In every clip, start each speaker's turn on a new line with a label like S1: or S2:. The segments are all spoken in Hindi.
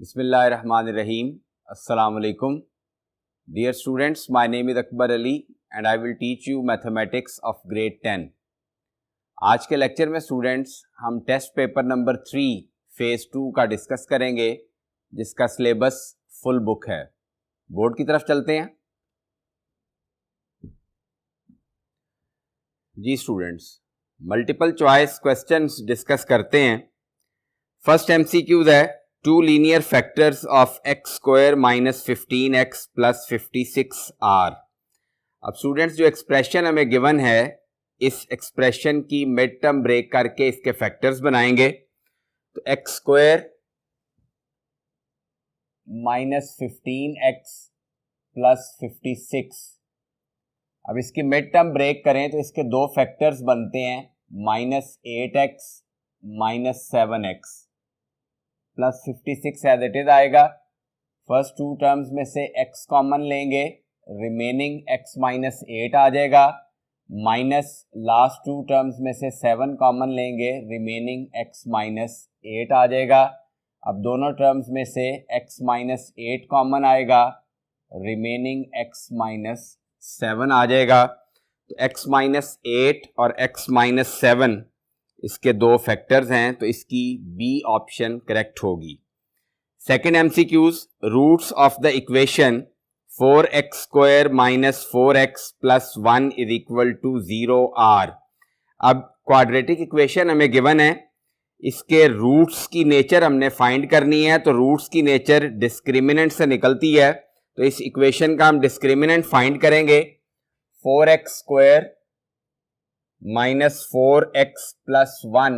S1: Bismillahirrahmanirrahim. Assalamu alaikum. Dear students, my name is Akbar Ali and I will teach you mathematics of grade 10. आज के लेक्चर में स्टूडेंट्स हम टेस्ट पेपर नंबर 3 फेज 2 का डिस्कस करेंगे जिसका सिलेबस फुल बुक है। बोर्ड की तरफ चलते हैं। जी students, multiple choice questions discuss करते हैं। फर्स्ट एमसीक्यूज है, two linear factors of X square minus 15x प्लस 56 आर। अब स्टूडेंट्स जो एक्सप्रेशन हमें गिवन है, इस एक्सप्रेशन की मिड टर्म ब्रेक करके इसके फैक्टर्स बनाएंगे। तो एक्स स्क्वायर माइनस 15x प्लस 56, अब इसकी मिड टर्म ब्रेक करें तो इसके दो फैक्टर्स बनते हैं, minus 8x minus 7x plus 56 as it is आएगा। फर्स्ट टू टर्म्स में से x कॉमन लेंगे, रिमेनिंग x माइनस 8 आ जाएगा, माइनस लास्ट टू टर्म्स में से 7 कॉमन लेंगे, रिमेनिंग x माइनस 8 आ जाएगा। अब दोनों टर्म्स में से x माइनस 8 कॉमन आएगा, रिमेनिंग x माइनस 7 आ जाएगा। तो x माइनस 8 और x माइनस 7 इसके दो फैक्टर्स हैं, तो इसकी बी ऑप्शन करेक्ट होगी। Second MCQs, roots of the equation 4x square minus 4x plus 1 is equal to 0 are. अब क्वाड्रेटिक इक्वेशन हमें गिवन है, इसके रूट्स की नेचर हमने फाइंड करनी है। तो रूट्स की नेचर डिस्क्रिमिनेंट से निकलती है, तो इस इक्वेशन का हम डिस्क्रिमिनेंट फाइंड करेंगे। 4x square minus 4x plus 1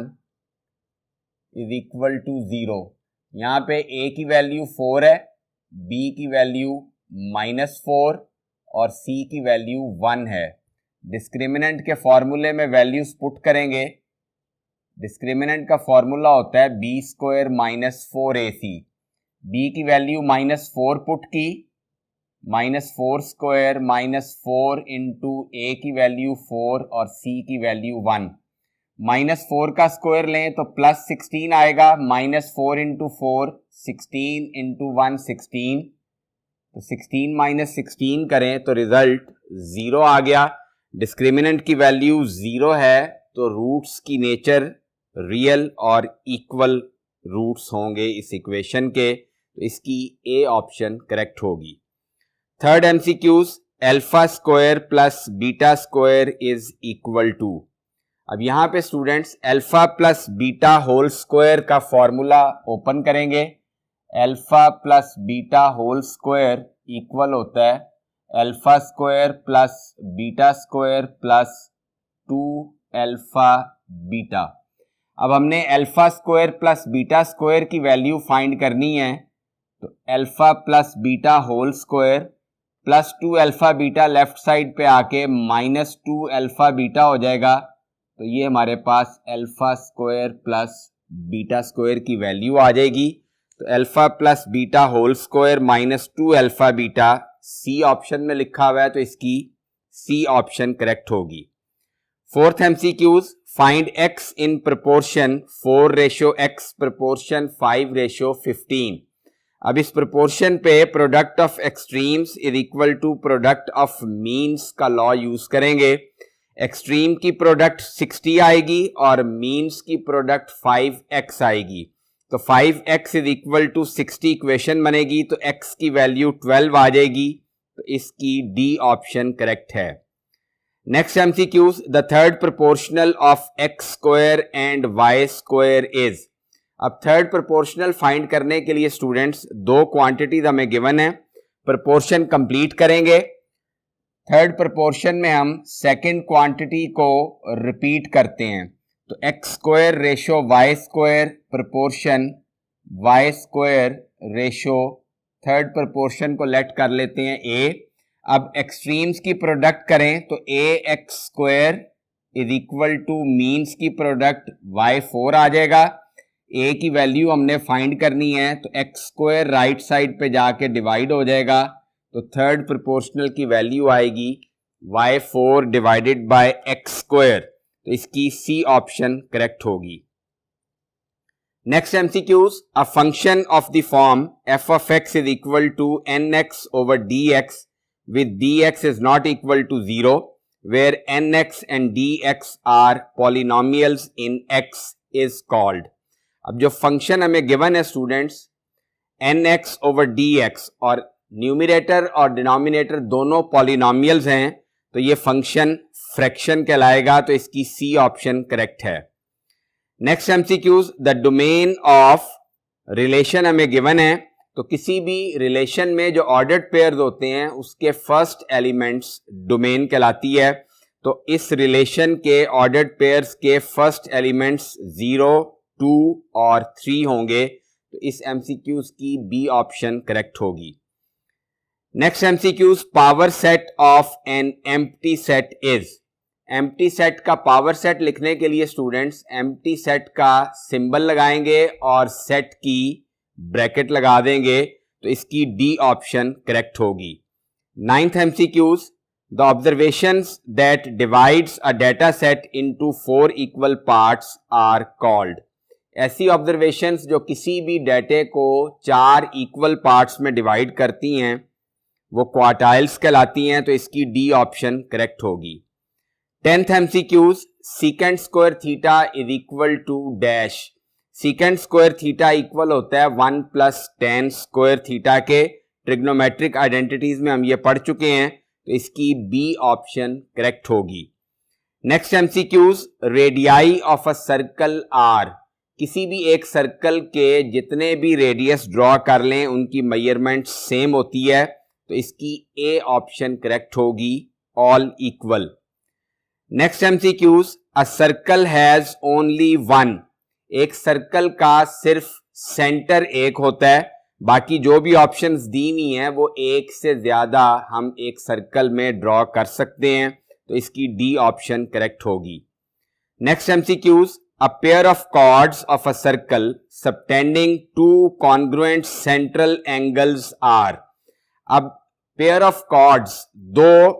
S1: is equal to 0। यहाँ पे a की वैल्यू 4 है, b की वैल्यू माइनस 4 और c की वैल्यू 1 है। डिस्क्रिमिनेंट के फॉर्मूले में वैल्यूज पुट करेंगे। डिस्क्रिमिनेंट का फॉर्मूला होता है b square minus 4ac। b की वैल्यू माइनस 4 पुट की, माइनस 4 स्क्वायर माइनस 4 इंटू ए की वैल्यू 4 और c की वैल्यू 1। माइनस 4 का स्क्वायर लें तो प्लस 16 आएगा, माइनस 4 इंटू 4 16 इंटू 1 16, तो 16 माइनस 16 करें तो रिजल्ट 0 आ गया। डिस्क्रिमिनेंट की वैल्यू 0 है, तो रूट्स की नेचर रियल और इक्वल रूट्स होंगे इस इक्वेशन के, तो इसकी ए ऑप्शन करेक्ट होगी। Third MCQs, alpha square plus beta square is equal to. अब यहां पे students alpha plus beta whole square का फॉर्मूला ओपन करेंगे। Alpha plus beta whole square equal होता है alpha square plus beta square plus 2 alpha beta. अब हमने alpha square plus beta square की वैल्यू फाइंड करनी है, तो alpha plus beta whole square plus 2 alpha beta left side पे आके माइनस 2 अल्फा बीटा हो जाएगा। तो ये हमारे पास alpha square plus beta square की वैल्यू आ जाएगी। तो alpha plus beta whole square minus 2 alpha beta C option में लिखा हुआ है, तो इसकी सी ऑप्शन करेक्ट होगी। Fourth MCQs, find x in proportion 4:x proportion 5:15। अब इस प्रोपोर्शन पे product of extremes is equal to product of means का लॉ यूज करेंगे। एक्सट्रीम की प्रोडक्ट 60 आएगी और मीन्स की प्रोडक्ट 5x आएगी, तो 5x is equal to 60 equation बनेगी, तो x की वैल्यू 12 आ जाएगी, तो इसकी डी ऑप्शन करेक्ट है। Next MCQs, the third proportional of x square and y square is. अब थर्ड प्रोपोर्शनल फाइंड करने के लिए स्टूडेंट्स दो क्वांटिटीज हमें गिवन है, प्रोपोर्शन कंप्लीट करेंगे। थर्ड प्रोपोर्शन में हम सेकंड क्वांटिटी को रिपीट करते हैं, तो x square ratio y square proportion y square ratio third proportion को लेट कर लेते हैं ए। अब एक्सट्रीम्स की प्रोडक्ट करें तो A X square is equal to means की प्रोडक्ट वाई 4 आ जाएगा। ए की वैल्यू हमने फाइंड करनी है, तो एक्स स्क्वायर राइट साइड पे जाके डिवाइड हो जाएगा, तो थर्ड प्रोपोर्शनल की वैल्यू आएगी y4 divided by x square, तो इसकी सी ऑप्शन करेक्ट होगी। Next MCQs, a function of the form f of x is equal to nx over dx with dx is not equal to 0, where nx and dx are polynomials in x is called. अब जो फंक्शन हमें गिवन है स्टूडेंट्स nx over dx और न्यूमरेटर और डिनोमिनेटर दोनों पॉलिनोमियल्स हैं, तो ये फंक्शन फ्रैक्शन कहलाएगा, तो इसकी सी ऑप्शन करेक्ट है। Next MCQs, the domain of relation हमें गिवन है, तो किसी भी रिलेशन में जो ऑर्डर्ड पेयर्स होते हैं उसके फर्स्ट एलिमेंट्स डोमेन कहलाती है। तो इस रिलेशन के ऑर्डर्ड पेयर्स के फर्स्ट एलिमेंट्स 0, 2 और 3 होंगे, तो इस एमसीक्यूज की बी ऑप्शन करेक्ट होगी। Next MCQs, power set of an empty set is. Empty set का पावर सेट लिखने के लिए स्टूडेंट्स एम्प्टी सेट का सिंबल लगाएंगे और सेट की ब्रैकेट लगा देंगे, तो इसकी डी ऑप्शन करेक्ट होगी। Ninth MCQs, the observations that divides a data set into 4 equal parts are called. ऐसी ऑब्जर्वेशंस जो किसी भी डेटे को 4 इक्वल पार्ट्स में डिवाइड करती हैं वो क्वार्टाइल्स कहलाती हैं, तो इसकी डी ऑप्शन करेक्ट होगी। 10th MCQs, secant square theta is equal to dash. Secant square theta equal होता है 1 + tan स्क्वायर थीटा के। ट्रिग्नोमेट्रिक आइडेंटिटीज में हम ये पढ़ चुके हैं, तो इसकी बी ऑप्शन करेक्ट होगी। Next MCQs, radii of a circle are. किसी भी एक सर्कल के जितने भी रेडियस ड्रॉ कर लें उनकी मेजरमेंट सेम होती है, तो इसकी ए ऑप्शन करेक्ट होगी, all equal. Next MCQs, a circle has only one. एक सर्कल का सिर्फ सेंटर एक होता है, बाकी जो भी ऑप्शंस दी हुई हैं वो एक से ज्यादा हम एक सर्कल में ड्रॉ कर सकते हैं, तो इसकी डी ऑप्शन करेक्ट होगी। Next MCQs, a pair of chords of a circle subtending 2 congruent central angles are. अब pair of chords 2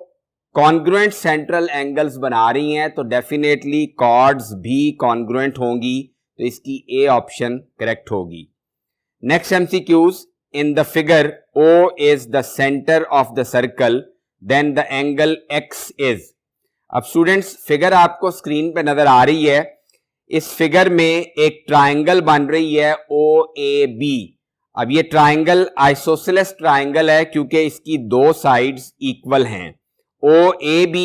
S1: congruent central angles बना रही हैं, तो डेफिनेटली कॉर्ड्स भी कॉन्ग्रुएंट होंगी, तो इसकी ए ऑप्शन करेक्ट होगी। Next MCQs, in the figure O is the centre of the circle, then the angle X is. अब स्टूडेंट्स फिगर आपको स्क्रीन पे नजर आ रही है। इस फिगर में एक ट्राइंगल बन रही है OAB। अब ये ट्राइंगल आइसोसेलेस ट्राइंगल है क्योंकि इसकी 2 साइड्स इक्वल हैं। OAB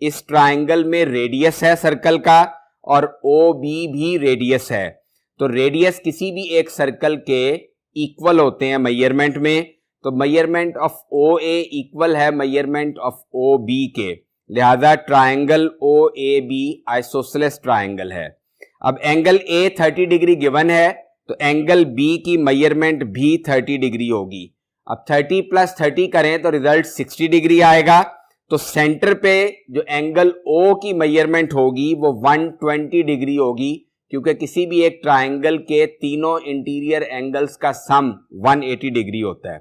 S1: इस ट्राइंगल में रेडियस है सर्कल का और OB भी रेडियस है, तो रेडियस किसी भी एक सर्कल के इक्वल होते हैं मेजरमेंट में, तो मेजरमेंट ऑफ OA इक्वल है मेजरमेंट ऑफ OB के, लिहाजा ट्राइंगल OAB आइसोसेलेस ट्राइंगल है। अब एंगल A 30 डिग्री गिवन है, तो एंगल B की मेजरमेंट भी 30 डिग्री होगी। अब 30 + 30 करें तो रिजल्ट 60 डिग्री आएगा, तो सेंटर पे जो एंगल O की मेजरमेंट होगी वो 120 डिग्री होगी, क्योंकि किसी भी एक ट्राइंगल के तीनों इंटीरियर एंगल्स का सम 180 डिग्री होता है।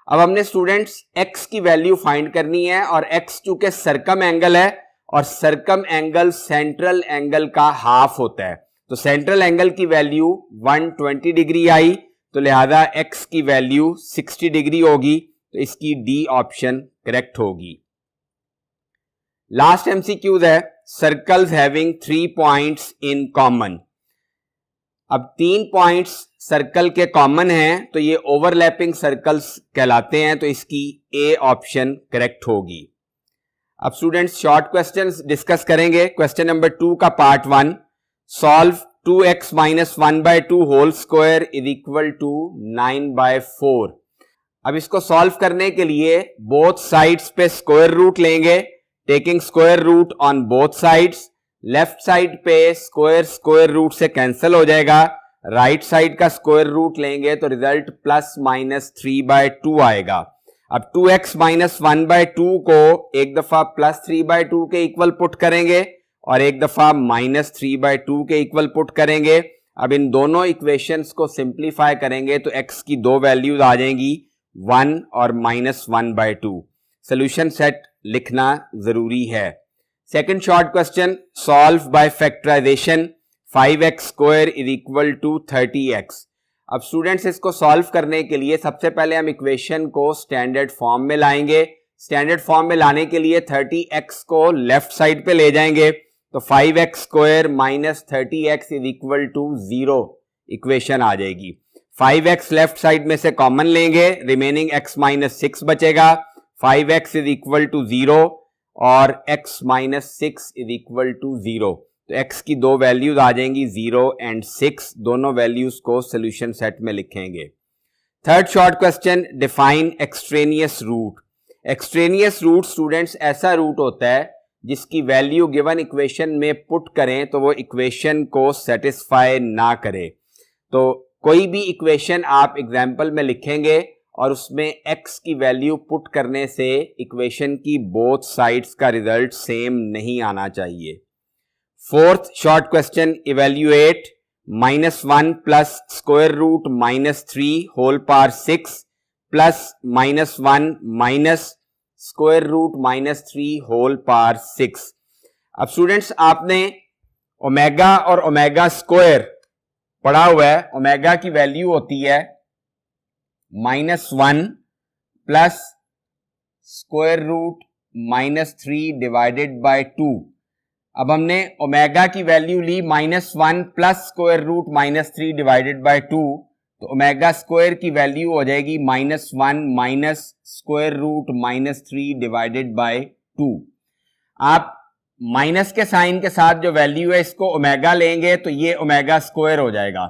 S1: अब हमने स्टूडेंट्स x की वैल्यू फाइंड करनी है, और x चूंकि सर्कम एंगल है और सर्कम एंगल सेंट्रल एंगल का हाफ होता है, तो सेंट्रल एंगल की वैल्यू 120 डिग्री आई, तो लिहाजा x की वैल्यू 60 डिग्री होगी, तो इसकी डी ऑप्शन करेक्ट होगी। लास्ट MCQs है, circles having 3 points in common. अब 3 पॉइंट्स सर्कल के कॉमन हैं, तो ये ओवरलैपिंग सर्कल्स कहलाते हैं, तो इसकी ए ऑप्शन करेक्ट होगी। अब स्टूडेंट्स शॉर्ट क्वेश्चंस डिस्कस करेंगे। क्वेश्चन नंबर 2 का part 1, solve 2x - 1/2 whole square is equal to 9/4। अब इसको सॉल्व करने के लिए बोथ साइड्स पे स्क्वायर रूट लेंगे, taking square root on both sides. Left side पे स्क्वायर रूट से कैंसिल हो जाएगा, राइट साइड का स्क्वायर रूट लेंगे तो रिजल्ट +-3/2 आएगा। अब 2x - 1/2 को एक दफा +3/2 के इक्वल पुट करेंगे और एक दफा -3/2 के इक्वल पुट करेंगे। अब इन दोनों इक्वेशंस को सिंप्लीफाई करेंगे तो x की 2 वैल्यूज आ जाएंगी, 1 और -1/2। सोल्यूशन सेट लिखना जरूरी है। Second short question, solve by factorization 5x² is equal to 30x। अब स्टूडेंट्स इसको सॉल्व करने के लिए सबसे पहले हम इक्वेशन को स्टैंडर्ड फॉर्म में लाएंगे। स्टैंडर्ड फॉर्म में लाने के लिए 30x को लेफ्ट साइड पे ले जाएंगे, तो 5x² minus 30x is equal to 0 equation आ जाएगी। 5x लेफ्ट साइड में से कॉमन लेंगे, रिमेनिंग x माइनस 6 बचेगा। 5x इज इक्वल टू 0 और x minus 6 is equal to 0। तो x की दो वैल्यूज आ जाएंगी 0 एंड 6, दोनों वैल्यूज को सोल्यूशन सेट में लिखेंगे। Third short question, define extraneous root. Extraneous root students ऐसा रूट होता है जिसकी वैल्यू गिवन इक्वेशन में पुट करें तो वो इक्वेशन को सेटिस्फाई ना करे। तो कोई भी इक्वेशन आप एग्जाम्पल में लिखेंगे और उसमें x की वैल्यू पुट करने से इक्वेशन की बोथ साइड्स का रिजल्ट सेम नहीं आना चाहिए। Fourth short question, evaluate -1 plus square root -3 whole power 6 plus -1 minus square root -3 whole power 6। अब स्टूडेंट्स आपने ओमेगा और ओमेगा स्क्वायर पढ़ा हुआ है। ओमेगा की वैल्यू होती है -1 plus square root -3 divided by 2। अब हमने ओमेगा की वैल्यू ली -1 plus square root -3 divided by 2, तो ओमेगा स्क्वायर की वैल्यू हो जाएगी -1 minus square root -3 divided by 2। आप माइनस के साइन के साथ जो वैल्यू है इसको ओमेगा लेंगे तो ये ओमेगा स्क्वायर हो जाएगा।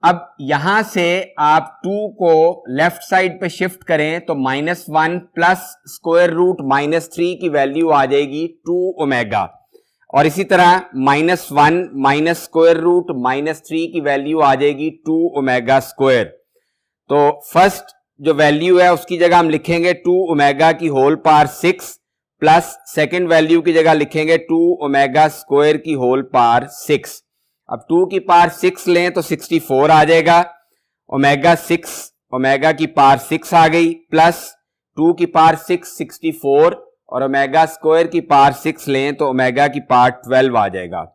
S1: अब यहां से आप 2 को लेफ्ट साइड पे शिफ्ट करें तो -1 प्लस स्क्वायर रूट -3 की वैल्यू आ जाएगी 2 ओमेगा, और इसी तरह -1 माइनस स्क्वायर रूट -3 की वैल्यू आ जाएगी 2 ओमेगा स्क्वायर। तो फर्स्ट जो वैल्यू है उसकी जगह हम लिखेंगे 2 ओमेगा की whole power 6 plus second value की जगह लिखेंगे 2 ओमेगा स्क्वायर की होल पावर 6। अब 2 की पावर 6 लें तो 64 आ जाएगा। ओमेगा 6 ओमेगा की पावर 6 आ गई, प्लस 2 की पावर 6 64 और ओमेगा स्क्वायर की पावर 6 लें तो ओमेगा की पावर 12 आ जाएगा।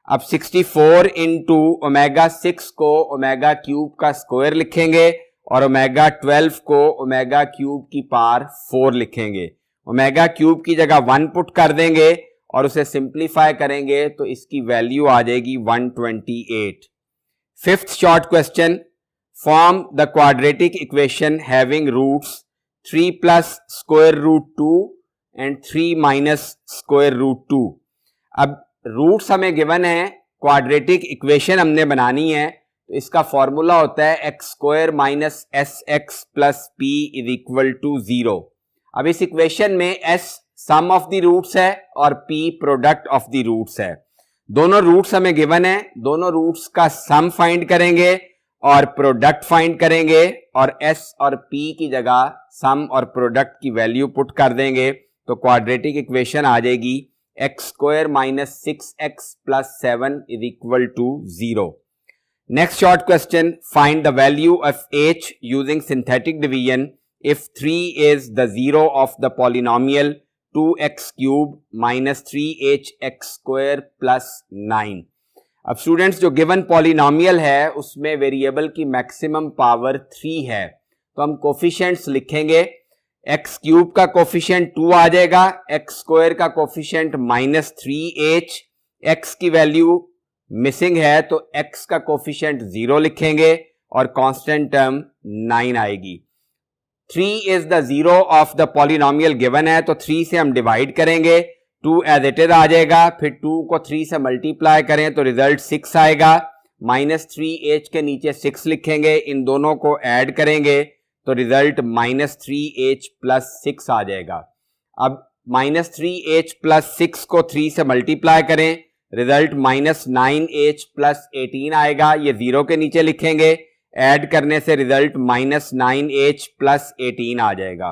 S1: अब 64 इंटू ओमेगा 6 को ओमेगा क्यूब का स्क्वायर लिखेंगे और ओमेगा 12 को ओमेगा क्यूब की पावर 4 लिखेंगे। ओमेगा क्यूब की जगह 1 पुट कर देंगे और उसे सिंप्लीफाई करेंगे तो इसकी वैल्यू आ जाएगी 128। Fifth short question, form the quadratic equation having roots 3 plus square root 2 and 3 minus square root 2। अब रूट्स हमें गिवन है, क्वाड्रेटिक इक्वेशन हमने बनानी है, तो इसका फॉर्मूला होता है x square minus s x plus p is equal to 0। अब इस इक्वेशन में s sum of the roots है और p product of the roots है। दोनों रूट्स हमें गिवन है, दोनों रूट्स का सम फाइंड करेंगे और प्रोडक्ट फाइंड करेंगे और s और p की जगह सम और प्रोडक्ट की वैल्यू पुट कर देंगे तो क्वाड्रेटिक इक्वेशन आ जाएगी x square minus 6x plus 7 is equal to 0। Next short question, find the value of h using synthetic division if 3 is the zero of the polynomial 2x cube minus 3hx square plus 9। अब स्टूडेंट्स जो गिवन पॉलिनोमियल है उसमें वेरिएबल की मैक्सिमम पावर 3 है, तो हम कोफिशिएंट्स लिखेंगे। एक्स क्यूब का कोफिशिएंट 2 आ जाएगा, एक्स स्क्वायर का कोफिशिएंट -3h, एक्स की वैल्यू मिसिंग है तो एक्स का कोफिशिएंट 0 लिखेंगे और कांस्टेंट टर्म 9 आएगी। 3 is the zero of the polynomial given है तो 3 से हम डिवाइड करेंगे, 2 एज इट इज आ जाएगा, फिर 2 को 3 से मल्टीप्लाई करें तो रिजल्ट 6 आएगा। -3h के नीचे 6 लिखेंगे, इन दोनों को ऐड करेंगे तो रिजल्ट -3h प्लस 6 आ जाएगा। अब -3h प्लस 6 को 3 से मल्टीप्लाई करें, रिजल्ट -9h प्लस 18 आएगा, ये 0 के नीचे लिखेंगे, ऐड करने से रिजल्ट -9h प्लस 18 आ जाएगा।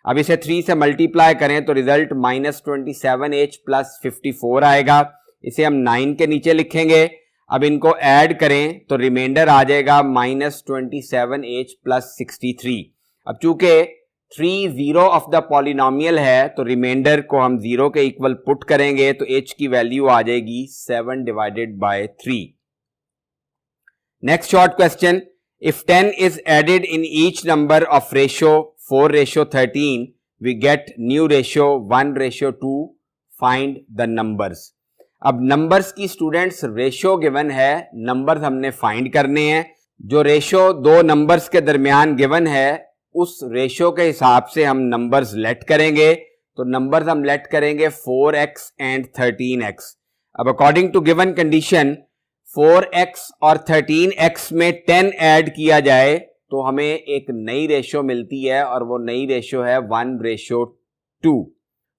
S1: अब इसे 3 से मल्टीप्लाई करें तो रिजल्ट -27h प्लस 54 आएगा, इसे हम 9 के नीचे लिखेंगे। अब इनको ऐड करें तो रिमाइंडर आ जाएगा -27h प्लस 63। अब चूंकि 3 जीरो ऑफ द पॉलिनोमियल है तो रिमाइंडर को हम 0 के इक्वल पुट करेंगे तो h की वैल्यू आ जाएगी 7 divided by 3। Next short question, if 10 is added in each number of ratio 4:13, we get new ratio 1:2, find the numbers. अब नंबर्स की स्टूडेंट्स रेशियो गिवन है, नंबर्स हमने फाइंड करने हैं. जो रेशियो दो नंबर्स के दरमियान गिवन है उस रेशियो के हिसाब से हम नंबर्स लेट करेंगे. तो नंबर्स हम लेट करेंगे 4x एंड 13x. अब according to given condition 4x और 13x में 10 ऐड किया जाए तो हमें एक नई रेशियो मिलती है और वो नई रेशियो है 1:2.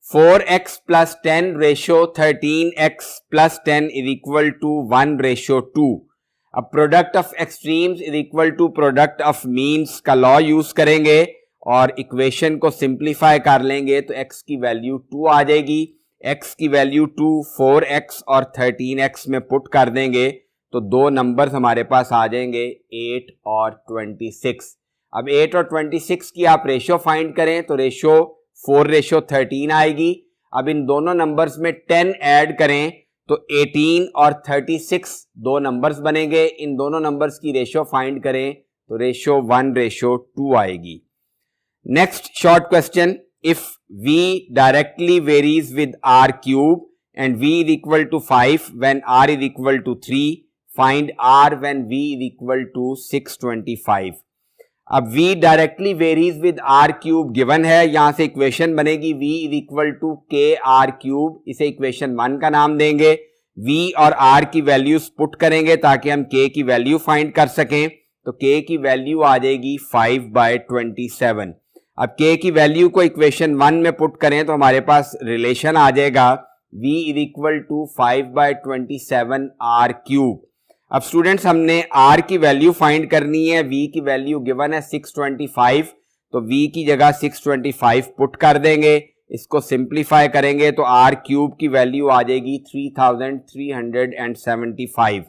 S1: 4x plus 10 ratio 13x plus 10 is equal to 1:2. अब product of extremes is equal to product of means का लॉ यूज करेंगे और इक्वेशन को सिंप्लीफाई कर लेंगे तो x की वैल्यू 2 आ जाएगी. x की वैल्यू 2 4x और 13x में पुट कर देंगे तो दो नंबर्स हमारे पास आ जाएंगे 8 और 26. अब 8 और 26 की आप रेशियो फाइंड करें तो रेशियो 4:13 आएगी. अब इन दोनों नंबर्स में 10 ऐड करें तो 18 और 36 दो नंबर्स बनेंगे. इन दोनों नंबर्स की रेशियो फाइंड करें तो रेशियो 1:2 आएगी. Next short question, if v directly varies with r cube and v is equal to 5 when r is equal to 3, find r when v is equal to 625. अब v directly varies with r cube given है, यहां से इक्वेशन बनेगी v is equal to k r cube. इसे इक्वेशन 1 का नाम देंगे. v और r की वैल्यूज पुट करेंगे ताकि हम k की वैल्यू फाइंड कर सकें. तो k की वैल्यू आ जाएगी 5/27. अब k की वैल्यू को इक्वेशन 1 में पुट करें तो हमारे पास रिलेशन आ जाएगा v is equal to 5/27 r cube. अब स्टूडेंट्स हमने r की वैल्यू फाइंड करनी है. v की वैल्यू गिवन है 625 तो v की जगह 625 पुट कर देंगे. इसको सिंप्लीफाई करेंगे तो r क्यूब की वैल्यू आ जाएगी 3375.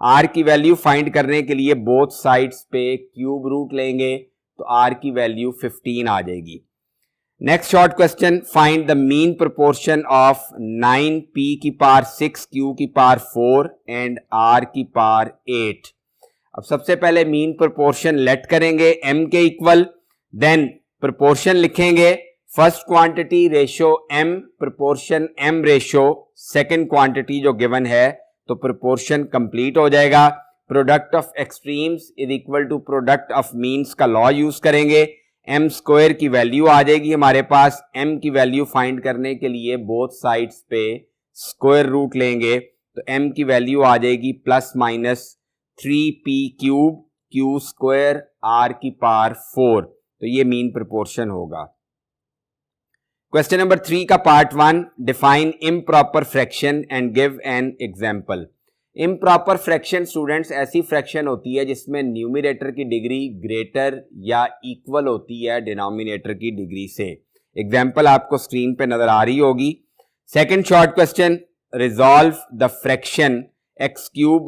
S1: r की वैल्यू फाइंड करने के लिए बोथ साइड्स पे क्यूब रूट लेंगे तो r की वैल्यू 15 आ जाएगी. Next short question, find the mean proportion of 9p⁻6 q⁻4 and r⁻8. अब सबसे पहले मीन प्रोपोर्शन लेट करेंगे m के इक्वल, देन प्रोपोर्शन लिखेंगे. First quantity ratio m proportion m ratio, second quantity जो गिवन है तो प्रोपोर्शन कंप्लीट हो जाएगा. Product of extremes is equal to product of means का लॉ यूज करेंगे. m स्क्वायर की वैल्यू आ जाएगी हमारे पास. m की वैल्यू फाइंड करने के लिए बोथ साइड्स पे स्क्वायर रूट लेंगे तो m की वैल्यू आ जाएगी ±3p³ q स्क्वायर r⁻4. तो ये मीन प्रोपोर्शन होगा. क्वेश्चन नंबर 3 का part 1, define improper fraction and give an example. Improper fraction students ऐसी फ्रैक्शन होती है जिसमें न्यूमिनेटर की डिग्री ग्रेटर या इक्वल होती है डिनोमिनेटर की डिग्री से. एग्जाम्पल आपको स्क्रीन पे नजर आ रही होगी. Second short question, resolve the fraction x³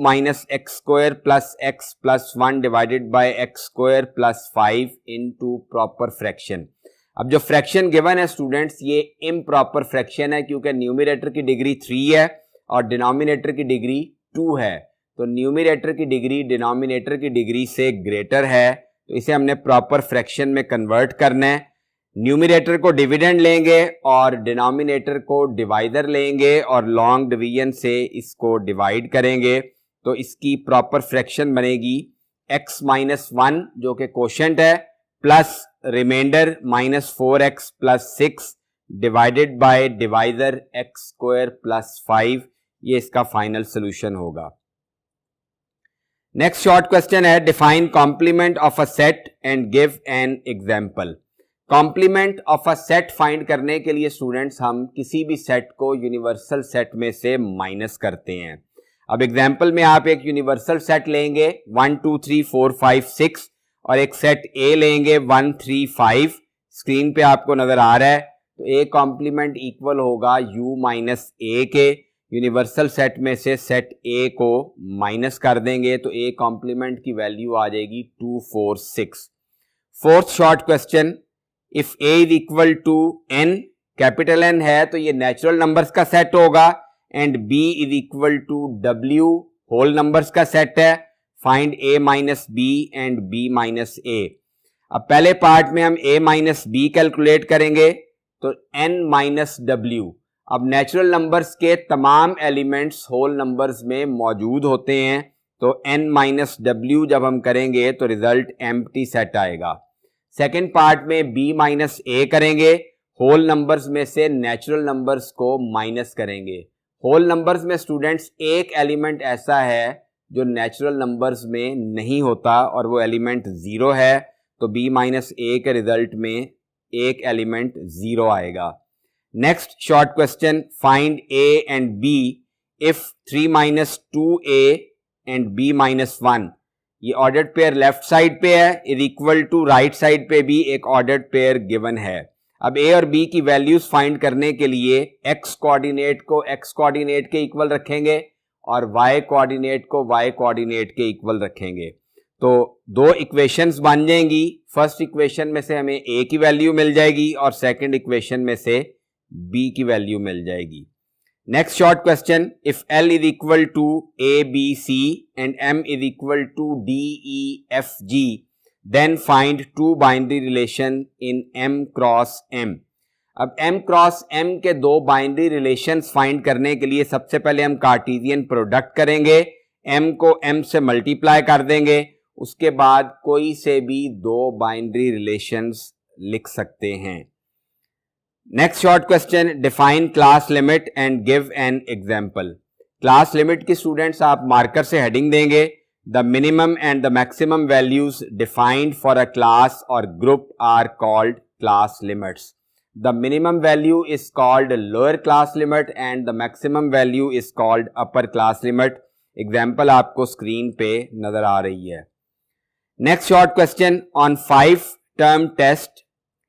S1: - x² + x + 1 divided by x² + 5 into proper fraction. अब जो फ्रैक्शन गिवन है स्टूडेंट्स ये इम्प्रॉपर फ्रैक्शन है क्योंकि न्यूमिनेटर की डिग्री 3 है और डिनोमिनेटर की डिग्री 2 है. तो न्यूमिनेटर की डिग्री डिनोमिनेटर की डिग्री से ग्रेटर है तो इसे हमने प्रॉपर फ्रैक्शन में कन्वर्ट करना है. न्यूमिनेटर को डिविडेंड लेंगे और डिनोमिनेटर को डिवाइडर लेंगे और लॉन्ग डिवीजन से इसको डिवाइड करेंगे तो इसकी प्रॉपर फ्रैक्शन बनेगी x-1 जो कि कोशेंट है plus remainder -4x + 6 divided by divisor x² + 5. ये इसका फाइनल सोल्यूशन होगा. नेक्स्ट शॉर्ट क्वेश्चन है, define complement of a set and give an example. Complement of a set find करने के लिए स्टूडेंट्स हम किसी भी सेट को यूनिवर्सल सेट में से माइनस करते हैं. अब एग्जाम्पल में आप एक यूनिवर्सल सेट लेंगे 1 2 3 4 5 6 और एक सेट ए लेंगे 1 3 5. स्क्रीन पे आपको नजर आ रहा है. तो ए कॉम्प्लीमेंट इक्वल होगा u - a के. यूनिवर्सल सेट में से सेट ए को माइनस कर देंगे तो ए कॉम्प्लीमेंट की वैल्यू आ जाएगी 2 4 6. Fourth short question, if A is equal to n, capital N है तो ये नेचुरल नंबर्स का सेट होगा and b is equal to w, whole numbers का सेट है. Find a minus B and b minus a। अब पहले पार्ट में हम a माइनस बी कैलकुलेट करेंगे तो n माइनस w। अब नेचुरल नंबर्स के तमाम एलिमेंट्स होल नंबर्स में मौजूद होते हैं, तो n माइनस w जब हम करेंगे तो रिजल्ट एम्प्टी सेट आएगा। सेकेंड पार्ट में b माइनस a करेंगे, होल नंबर्स में से नेचुरल नंबर्स को माइनस करेंगे। होल नंबर्स में स्टूडेंट्स एक एलिमेंट ऐसा है जो नेचुरल नंबर्स में नहीं होता और वो एलिमेंट जीरो है, तो b माइनस a के रिजल्ट में एक एलिमेंट जीरो आएगा। Next short question, find a and b if 3 minus 2a and b minus 1। ये ऑर्डर्ड पेयर लेफ्ट साइड पे है, is equal to right side पे भी एक ऑर्डर्ड पेयर गिवन है। अब a और b की वैल्यूज फाइंड करने के लिए x कोऑर्डिनेट को x कोऑर्डिनेट के इक्वल रखेंगे और y कोऑर्डिनेट को y कोऑर्डिनेट के इक्वल रखेंगे, तो दो इक्वेशंस बन जाएंगी। फर्स्ट इक्वेशन में से हमें a की वैल्यू मिल जाएगी और सेकंड इक्वेशन में से b की वैल्यू मिल जाएगी। Next short question, if l is equal to a b c and m is equal to d e f g then find two binary relation in m cross m। अब m क्रॉस m के दो बाइनरी रिलेशंस फाइंड करने के लिए सबसे पहले हम कार्टेशियन प्रोडक्ट करेंगे, m को m से मल्टीप्लाई कर देंगे, उसके बाद कोई से भी दो बाइनरी रिलेशंस लिख सकते हैं। Next short question, define class limit and give an example. Class limit की स्टूडेंट्स आप मार्कर से हेडिंग देंगे, the minimum and the maximum values defined for a class or group are called class limits. The minimum value is called lower class limit and the maximum value is called upper class limit. Example आपको स्क्रीन पे नजर आ रही है। Next short question, on 5 term test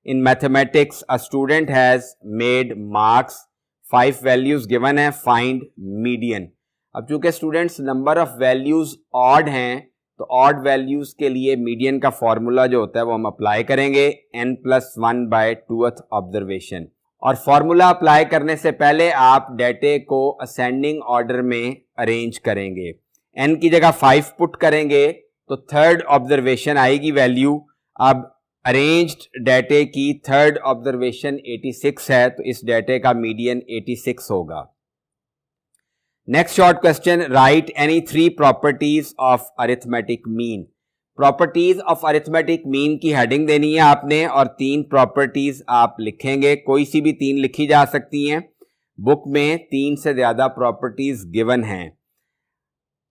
S1: in mathematics a student has made marks, 5 values given है, find median। अब चूंकि students number of values odd हैं तो ऑड वैल्यूज के लिए मीडियन का फॉर्मूला जो होता है वो हम अप्लाई करेंगे n+1 बाय 2th ऑब्जर्वेशन। और फॉर्मूला अप्लाई करने से पहले आप डेटे को असेंडिंग ऑर्डर में अरेंज करेंगे। n की जगह 5 पुट करेंगे तो थर्ड ऑब्जर्वेशन आएगी वैल्यू। अब अरेंज्ड डेटे की थर्ड ऑब्जर्वेशन 86 है, तो इस डेटे का मीडियन 86 होगा। Next short question, right any 3 properties of arithmetic mean. Properties of arithmetic mean की हेडिंग देनी है आपने और 3 प्रॉपर्टीज आप लिखेंगे, कोई सी भी 3 लिखी जा सकती हैं। बुक में 3 से ज्यादा प्रॉपर्टीज गिवन हैं।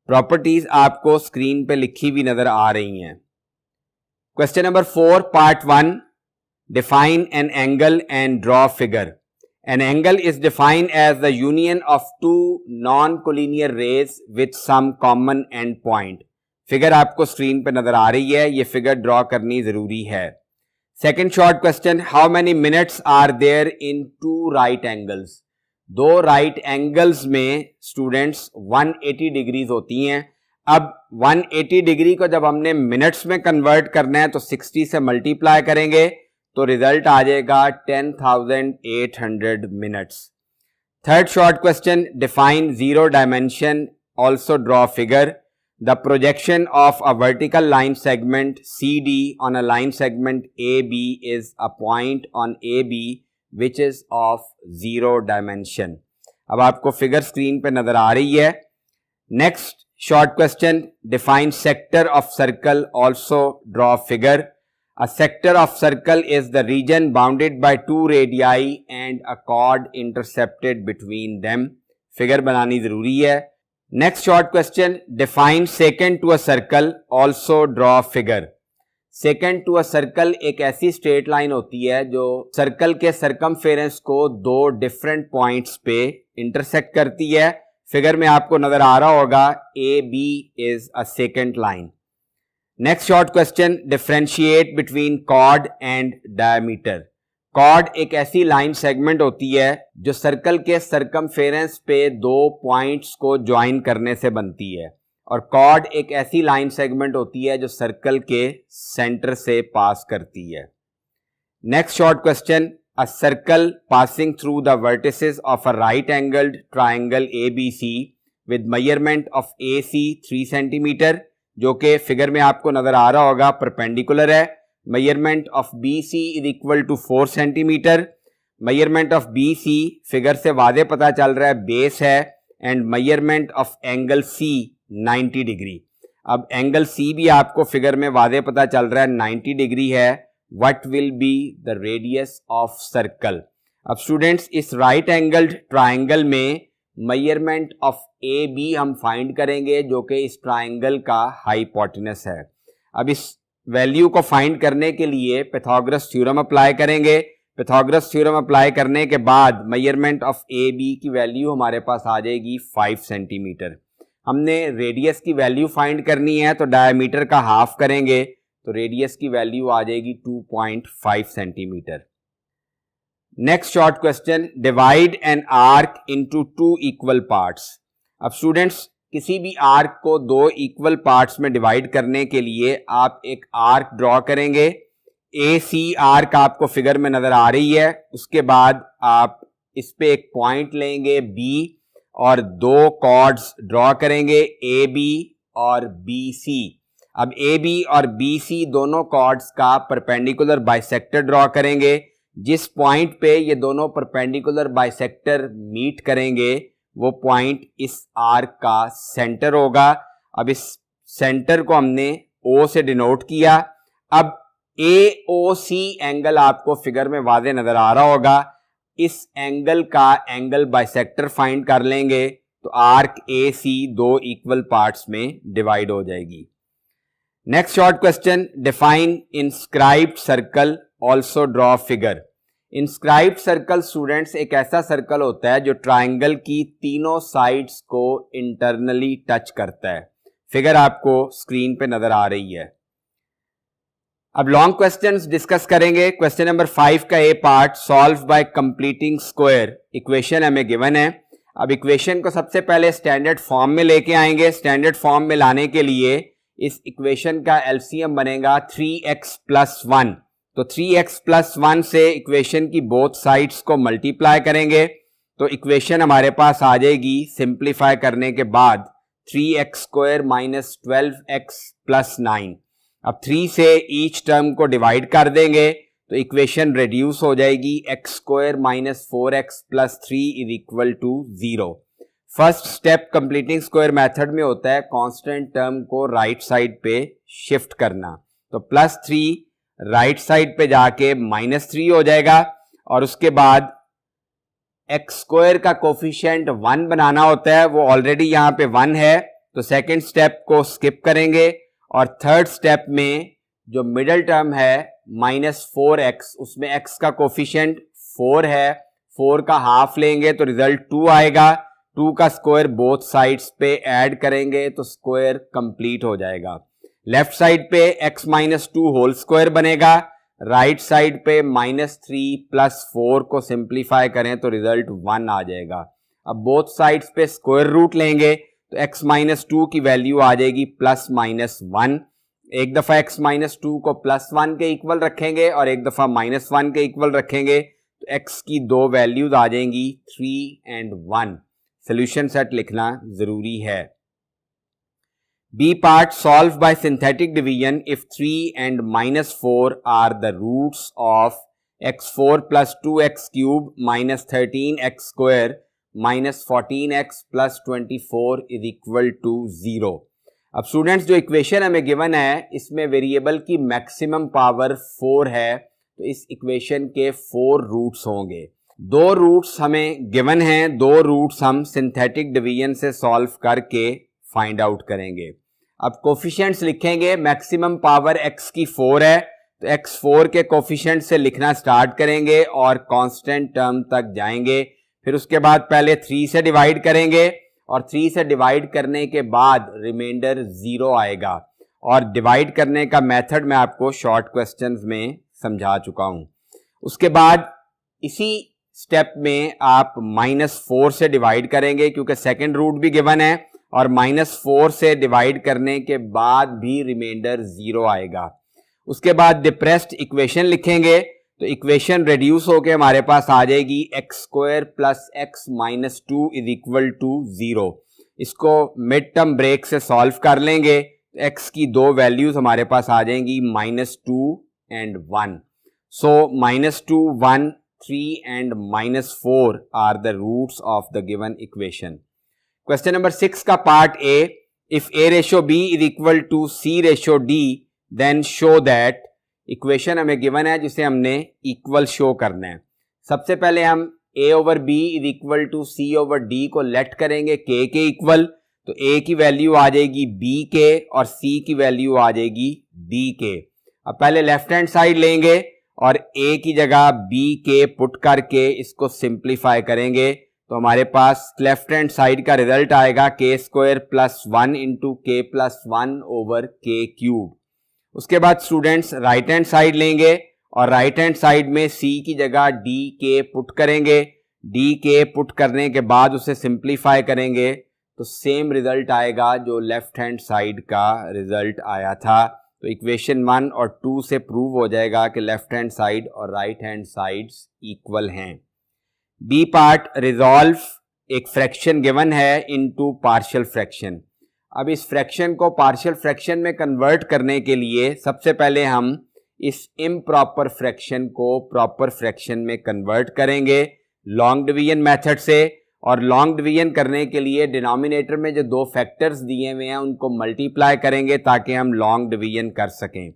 S1: प्रॉपर्टीज आपको स्क्रीन पे लिखी हुई नजर आ रही हैं। Question number 4 part 1, define an angle and draw figure. An angle is defined as the union of two non-collinear rays with some common end point। Figure आपको स्क्रीन पे नजर आ रही है, ये फिगर ड्रॉ करनी जरूरी है। Second short question, how many minutes are there in 2 right angles. 2 right angles में स्टूडेंट्स 180 डिग्रीज होती हैं। अब 180 डिग्री को जब हमने मिनट्स में कन्वर्ट करना है तो 60 से मल्टीप्लाई करेंगे तो रिजल्ट आ जाएगा 10,800 minutes. Third short question, define 0 dimension, also draw figure. The projection of a vertical line segment CD on a line segment AB is a point on AB which is of 0 dimension. अब आपको फिगर स्क्रीन पे नजर आ रही है। Next short question, define sector of circle, also draw figure. A sector of circle is the region bounded by 2 radii and a chord intercepted between them। Figure बनानी जरूरी है। Next short question, define secant to a circle, also draw figure. Secant to a circle एक ऐसी स्ट्रेट लाइन होती है जो सर्कल के सरकमफेरेंस को 2 डिफरेंट पॉइंट्स पे इंटरसेक्ट करती है। फिगर में आपको नजर आ रहा होगा AB is a secant line. Next short question, differentiate between chord and diameter. Chord एक ऐसी लाइन सेगमेंट होती है जो सर्कल के सरकमफेरेंस पे 2 पॉइंट्स को ज्वाइन करने से बनती है, और कॉर्ड एक ऐसी लाइन सेगमेंट होती है जो सर्कल के सेंटर से पास करती है। Next short question, a circle passing through the vertices of a right angled triangle ABC with measurement of AC 3 centimetre. जो कि फिगर में आपको नजर आ रहा होगा परपेंडिकुलर है। Measurement of B C is equal to 4 centimetre. Measurement of B C figure से वादे पता चल रहा है बेस है, and measurement of angle C 90 degree. अब एंगल सी भी आपको फिगर में वादे पता चल रहा है 90 डिग्री है। What will be the radius of circle. अब स्टूडेंट्स इस राइट एंगल्ड ट्राइंगल में मेजरमेंट ऑफ ए बी हम फाइंड करेंगे, जो कि इस ट्राइंगल का हाइपोटेनस है। अब इस वैल्यू को फाइंड करने के लिए पाइथागोरस थ्योरम अप्लाई करेंगे। पाइथागोरस थ्योरम अप्लाई करने के बाद मेजरमेंट ऑफ ए बी की वैल्यू हमारे पास आ जाएगी 5 सेंटीमीटर। हमने रेडियस की वैल्यू फाइंड करनी है तो डायमीटर का हाफ करेंगे तो रेडियस की वैल्यू आ जाएगी 2.5 centimetre. Next short question, divide an arc into 2 equal parts. अब स्टूडेंट्स किसी भी आर्क को 2 इक्वल पार्ट्स में डिवाइड करने के लिए आप एक आर्क ड्रॉ करेंगे। ए सी आर्क आपको फिगर में नजर आ रही है। उसके बाद आप इस पे एक पॉइंट लेंगे बी और 2 कॉर्ड्स ड्रॉ करेंगे ए बी और बी सी। अब ए बी और बी सी दोनों कॉर्ड्स का परपेंडिकुलर बाइसेक्टर ड्रॉ करेंगे। जिस पॉइंट पे ये दोनों परपेंडिकुलर बाइसेक्टर मीट करेंगे वो पॉइंट इस आर्क का सेंटर होगा। अब इस सेंटर को हमने ओ से डिनोट किया। अब ए ओ सी एंगल आपको फिगर में वाज़ेह नजर आ रहा होगा। इस एंगल का एंगल बाइसेक्टर फाइंड कर लेंगे तो arc A C 2 equal parts में डिवाइड हो जाएगी। Next short question, define inscribed circle also draw figure. Inscribed circle students एक ऐसा सर्कल होता है जो ट्राइंगल की तीनों साइड्स को इंटरनली टच करता है। फिगर आपको स्क्रीन पे नजर आ रही है। अब लॉन्ग क्वेश्चंस डिस्कस करेंगे। क्वेश्चन नंबर 5 का A part, solve by completing square. Equation हमें गिवन है। अब इक्वेशन को सबसे पहले स्टैंडर्ड फॉर्म में लेके आएंगे। स्टैंडर्ड फॉर्म में लाने के लिए इस इक्वेशन का एलसीएम बनेगा 3x + 1। तो 3x + 1 से इक्वेशन की बोथ साइड्स को मल्टीप्लाई करेंगे तो इक्वेशन हमारे पास आ जाएगी सिंप्लीफाई करने के बाद 3x² - 12x + 9। अब 3 से ईच टर्म को डिवाइड कर देंगे तो इक्वेशन रिड्यूस हो जाएगी x² - 4x + 3 = 0। First step completing square method में होता है कांस्टेंट टर्म को राइट साइड पे शिफ्ट करना। तो +3 राइट साइड पे जाके -3 हो जाएगा और उसके बाद x² का कोफिशिएंट 1 बनाना होता है, वो ऑलरेडी यहाँ पे 1 है तो सेकेंड स्टेप को स्किप करेंगे और थर्ड स्टेप में जो मिडल टर्म है -4x, उसमें x का कोफिशिएंट 4 है, 4 का हाफ लेंगे तो रिजल्ट 2 आएगा। 2 का स्क्वायर बोथ साइड्स पे ऐड करेंगे तो स्क्वायर कंप्लीट हो जाएगा। लेफ्ट साइड पे x - 2 होल स्क्वायर बनेगा, राइट साइड पे -3 + 4 को सिंप्लीफाई करें तो रिजल्ट 1 आ जाएगा। अब बोथ साइड्स पे स्क्वायर रूट लेंगे तो x - 2 की वैल्यू आ जाएगी +-1। एक दफा x - 2 को +1 के इक्वल रखेंगे और एक दफा -1 के इक्वल रखेंगे तो x की 2 वैल्यूज आ जाएंगी 3 और 1। सोल्यूशन सेट लिखना जरूरी है। B part, solve by synthetic division if 3 and -4 are the roots of x4 + 2x³ - 13x² - 14x + 24 = 0। अब स्टूडेंट्स जो इक्वेशन हमें गिवन है इसमें वेरिएबल की मैक्सिमम पावर 4 है तो इस इक्वेशन के 4 रूट्स होंगे। 2 रूट्स हमें गिवन हैं, 2 रूट्स हम सिंथेटिक डिवीजन से सॉल्व करके फाइंड आउट करेंगे। अब कोफिशिएंट्स लिखेंगे, मैक्सिमम पावर x की 4 है तो x4 के कोफिशिएंट से लिखना स्टार्ट करेंगे और कांस्टेंट टर्म तक जाएंगे। फिर उसके बाद पहले 3 से डिवाइड करेंगे और 3 से डिवाइड करने के बाद रिमाइंडर 0 आएगा। और डिवाइड करने का मेथड मैं आपको शॉर्ट क्वेश्चंस में समझा चुका हूं। उसके बाद इसी स्टेप में आप -4 से डिवाइड करेंगे क्योंकि सेकंड रूट भी गिवन है और -4 से डिवाइड करने के बाद भी रिमाइंडर 0 आएगा। उसके बाद डिप्रेस्ड इक्वेशन लिखेंगे तो इक्वेशन रिड्यूस होके हमारे पास आ जाएगी x² + x - 2 = 0। इसको मिड टर्म ब्रेक से सॉल्व कर लेंगे x की दो वैल्यूज हमारे पास आ जाएंगी -2 and 1. So -2, 1, 3 and -4 are the roots of the given equation. Question number 6 का part A. If A ratio B is equal to C ratio D, then show that equation हमें given है जिसे हमने equal show करना है. सबसे पहले हम A over B is equal to C over D को let करेंगे K के equal, तो A की वैल्यू आ जाएगी B के और C की वैल्यू आ जाएगी D के. अब पहले लेफ्ट हैंड साइड लेंगे और A की जगह B के पुट करके इसको सिंप्लीफाई करेंगे, तो हमारे पास लेफ्ट हैंड साइड का रिजल्ट आएगा k² + 1 into k + 1 over k cube. उसके बाद स्टूडेंट्स राइट हैंड साइड लेंगे और राइट हैंड साइड में C की जगह D के पुट करेंगे. D के पुट करने के बाद उसे सिंप्लीफाई करेंगे तो सेम रिजल्ट आएगा जो लेफ्ट हैंड साइड का रिजल्ट आया था. तो इक्वेशन 1 और 2 से प्रूव हो जाएगा कि लेफ्ट हैंड साइड और राइट हैंड साइड्स इक्वल हैं. बी पार्ट, रिजॉल्व एक फ्रैक्शन गिवन है इनटू पार्शियल फ्रैक्शन. अब इस फ्रैक्शन को पार्शियल फ्रैक्शन में कन्वर्ट करने के लिए सबसे पहले हम इस इम्प्रॉपर फ्रैक्शन को प्रॉपर फ्रैक्शन में कन्वर्ट करेंगे लॉन्ग डिवीजन मेथड से. और लॉन्ग डिवीजन करने के लिए डिनोमिनेटर में जो दो फैक्टर्स दिए हुए हैं उनको मल्टीप्लाई करेंगे ताकि हम लॉन्ग डिवीजन कर सकें.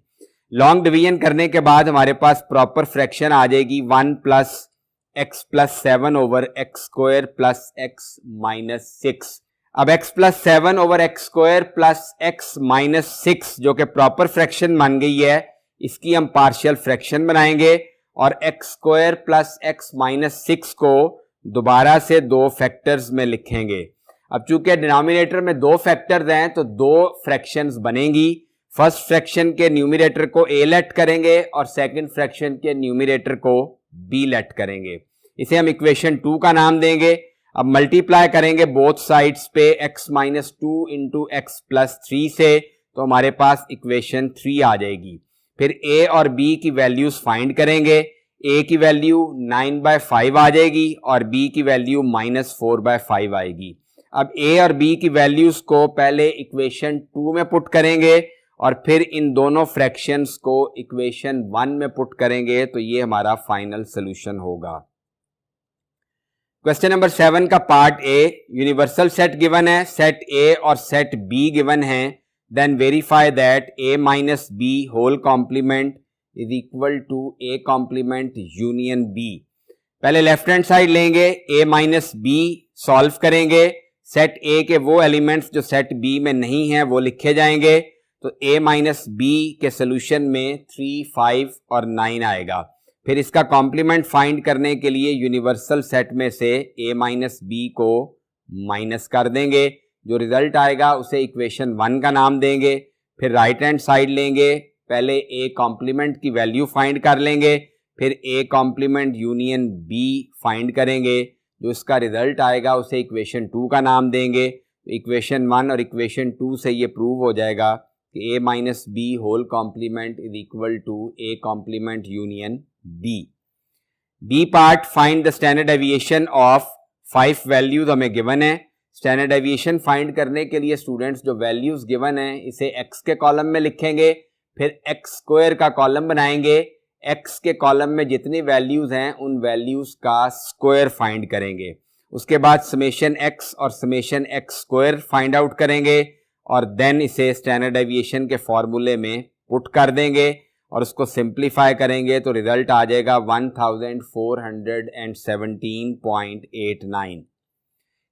S1: लॉन्ग डिवीजन करने के बाद हमारे पास प्रॉपर फ्रैक्शन आ जाएगी 1 + x + 7 ओवर x² + x - 6. अब x + 7 ओवर x² + x - 6 जो कि प्रॉपर फ्रैक्शन बन गई है, इसकी हम पार्शियल फ्रैक्शन बनाएंगे और x² + x - 6 को दोबारा से दो फैक्टर्स में लिखेंगे. अब चूंकि डिनोमिनेटर में दो फैक्टर्स हैं तो दो फ्रैक्शंस बनेंगी. फर्स्ट फ्रैक्शन के न्यूमरेटर को a लेट करेंगे और सेकंड फ्रैक्शन के न्यूमरेटर को b लेट करेंगे. इसे हम इक्वेशन 2 का नाम देंगे. अब मल्टीप्लाई करेंगे बोथ साइड्स पे x - 2 इंटू x + 3 से, तो हमारे पास इक्वेशन 3 आ जाएगी. फिर a और b की वैल्यूज फाइंड करेंगे. a की वैल्यू 9/5 आ जाएगी और b की वैल्यू -4/5 आएगी. अब a और b की वैल्यूज को पहले इक्वेशन 2 में पुट करेंगे और फिर इन दोनों फ्रैक्शंस को इक्वेशन 1 में पुट करेंगे, तो ये हमारा फाइनल सोल्यूशन होगा. क्वेश्चन नंबर 7 का part A. Universal set given है, सेट A और सेट B गिवन है. Then verify that A - B whole complement is equal to A complement union B. पहले लेफ्ट हैंड साइड लेंगे, A - B सॉल्व करेंगे. सेट A के वो एलिमेंट्स जो सेट B में नहीं है वो लिखे जाएंगे. तो A - B के सोल्यूशन में 3, 5 और 9 आएगा. फिर इसका कॉम्प्लीमेंट फाइंड करने के लिए यूनिवर्सल सेट में से A - B को माइनस कर देंगे. जो रिजल्ट आएगा उसे इक्वेशन 1 का नाम देंगे. फिर राइट हैंड साइड लेंगे, पहले A कॉम्प्लीमेंट की वैल्यू फाइंड कर लेंगे, फिर A complement union B find करेंगे. जो इसका रिजल्ट आएगा उसे इक्वेशन 2 का नाम देंगे. तो इक्वेशन 1 और इक्वेशन 2 से ये प्रूव हो जाएगा कि A - B whole complement is equal to A complement union B. B part, find the standard deviation of 5 values हमें गिवन है. स्टैंडर्ड डेविएशन फाइंड करने के लिए स्टूडेंट्स जो वैल्यूज गिवन है इसे x के कॉलम में लिखेंगे, फिर x² का कॉलम बनाएंगे. x के कॉलम में जितनी वैल्यूज हैं उन वैल्यूज का स्क्वायर फाइंड करेंगे. उसके बाद समेशन x और समेशन x² फाइंड आउट करेंगे और देन इसे स्टैंडर्ड डेविएशन के फॉर्मूले में पुट कर देंगे और उसको सिंप्लीफाई करेंगे तो रिजल्ट आ जाएगा 1417.89.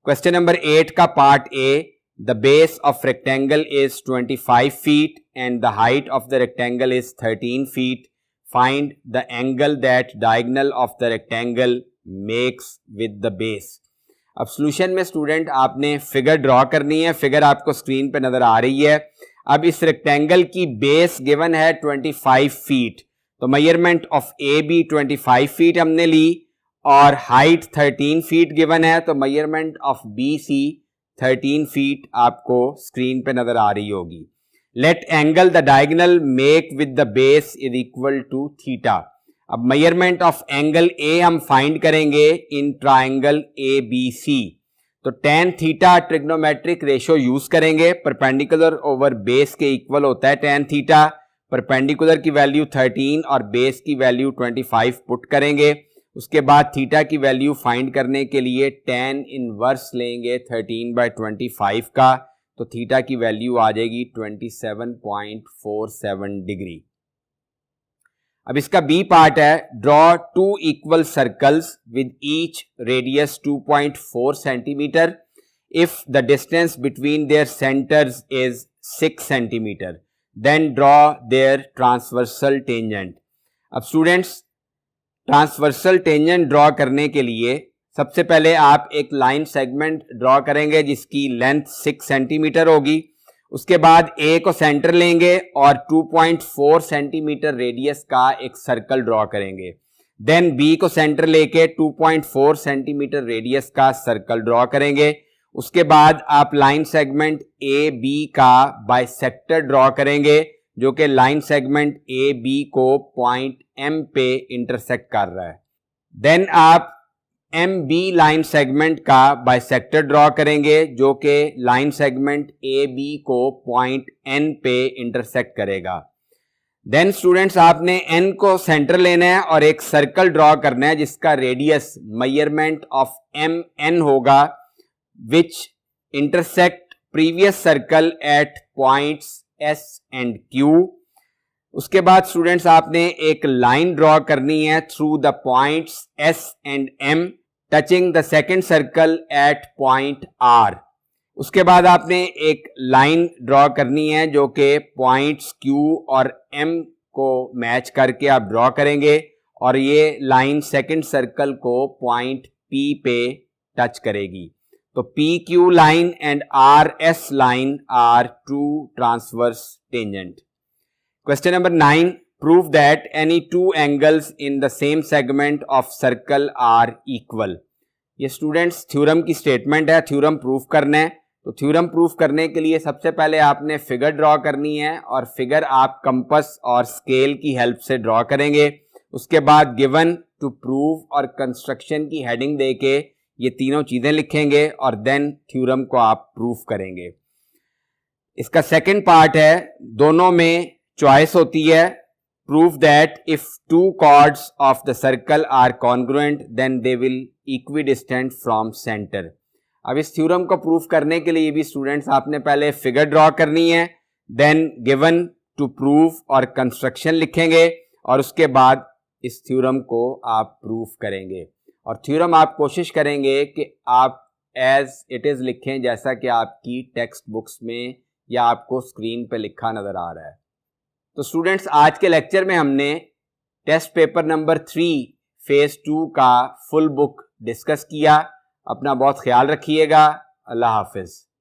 S1: क्वेश्चन नंबर 8 का part A. The base of rectangle is 25 feet and the height of the rectangle is 13 feet. Find the angle that diagonal of the rectangle makes with the base. अब सॉल्यूशन में स्टूडेंट आपने फिगर ड्रॉ करनी है. फिगर आपको स्क्रीन पे नजर आ रही है. अब इस रेक्टेंगल की बेस गिवन है 25 फीट, तो measurement of A B 25 feet हमने ली और हाइट 13 फीट गिवन है, तो measurement of B C 13 feet आपको स्क्रीन पे नजर आ रही होगी. Let angle the diagonal make with the base is equal to theta. अब मेजरमेंट ऑफ एंगल ए हम फाइंड करेंगे in triangle A B C. तो tan theta trigonometric ratio use करेंगे, परपेंडिकुलर ओवर बेस के इक्वल होता है tan थीटा। परपेंडिकुलर की वैल्यू 13 और बेस की वैल्यू 25 पुट करेंगे। उसके बाद थीटा की वैल्यू फाइंड करने के लिए tan इनवर्स लेंगे 13/25 का, तो थीटा की वैल्यू आ जाएगी 27.47 डिग्री। अब इसका बी पार्ट है, draw 2 equal circles with each radius 2.4 centimetre if the distance between their centres is 6 centimetre, then draw their transversal tangent. अब स्टूडेंट्स, ट्रांसवर्सल टेंजेंट ड्रॉ करने के लिए सबसे पहले आप एक लाइन सेगमेंट ड्रॉ करेंगे जिसकी लेंथ 6 सेंटीमीटर होगी। उसके बाद ए को सेंटर लेंगे और 2.4 सेंटीमीटर रेडियस का एक सर्कल ड्रॉ करेंगे। देन बी को सेंटर लेके 2.4 सेंटीमीटर रेडियस का सर्कल ड्रॉ करेंगे। उसके बाद आप लाइन सेगमेंट ए बी का बाइसेक्टर ड्रॉ करेंगे जो कि लाइन सेगमेंट ए बी को पॉइंट एम पे इंटरसेक्ट कर रहा है। देन आप एम बी लाइन सेगमेंट का बाइसेक्टर ड्रॉ करेंगे जो कि लाइन सेगमेंट ए बी को पॉइंट एन पे इंटरसेक्ट करेगा। देन स्टूडेंट्स, आपने एन को सेंटर लेना है और एक सर्कल ड्रॉ करना है जिसका radius measurement of M N होगा, which intersect previous circle at points S and Q. उसके बाद स्टूडेंट्स, आपने एक लाइन ड्रॉ करनी है through the points S and M touching the second circle at point R. उसके बाद आपने एक लाइन ड्रॉ करनी है जो कि पॉइंट्स क्यू और एम को मैच करके आप ड्रॉ करेंगे और ये लाइन सेकेंड सर्कल को पॉइंट पी पे टच करेगी। तो P Q line and R S line are two transverse tangent. Question number 9. Prove that any two angles in the same segment of circle are equal. ये स्टूडेंट्स थ्योरम की स्टेटमेंट है, थ्योरम प्रूफ करना है। तो थ्योरम प्रूफ करने के लिए सबसे पहले आपने फिगर ड्रॉ करनी है और फिगर आप कंपस और स्केल की हेल्प से ड्रॉ करेंगे। उसके बाद गिवन, टू प्रूव और कंस्ट्रक्शन की हेडिंग देके ये तीनों चीजें लिखेंगे और देन थ्योरम को आप प्रूफ करेंगे। इसका सेकंड पार्ट है, दोनों में चॉइस होती है। Prove that if two chords of the circle are congruent then they will equidistant from centre. अब इस थ्योरम को प्रूफ करने के लिए भी स्टूडेंट्स आपने पहले फिगर ड्रॉ करनी है, देन गिवन, टू प्रूव और कंस्ट्रक्शन लिखेंगे और उसके बाद इस थ्योरम को आप प्रूफ करेंगे। और थ्योरम आप कोशिश करेंगे कि आप एज इट इज लिखें जैसा कि आपकी टेक्स्ट बुक्स में या आपको स्क्रीन पे लिखा नजर आ रहा है। तो स्टूडेंट्स, आज के लेक्चर में हमने टेस्ट पेपर नंबर 3 फेज 2 का फुल बुक डिस्कस किया। अपना बहुत ख्याल रखिएगा। अल्लाह हाफिज।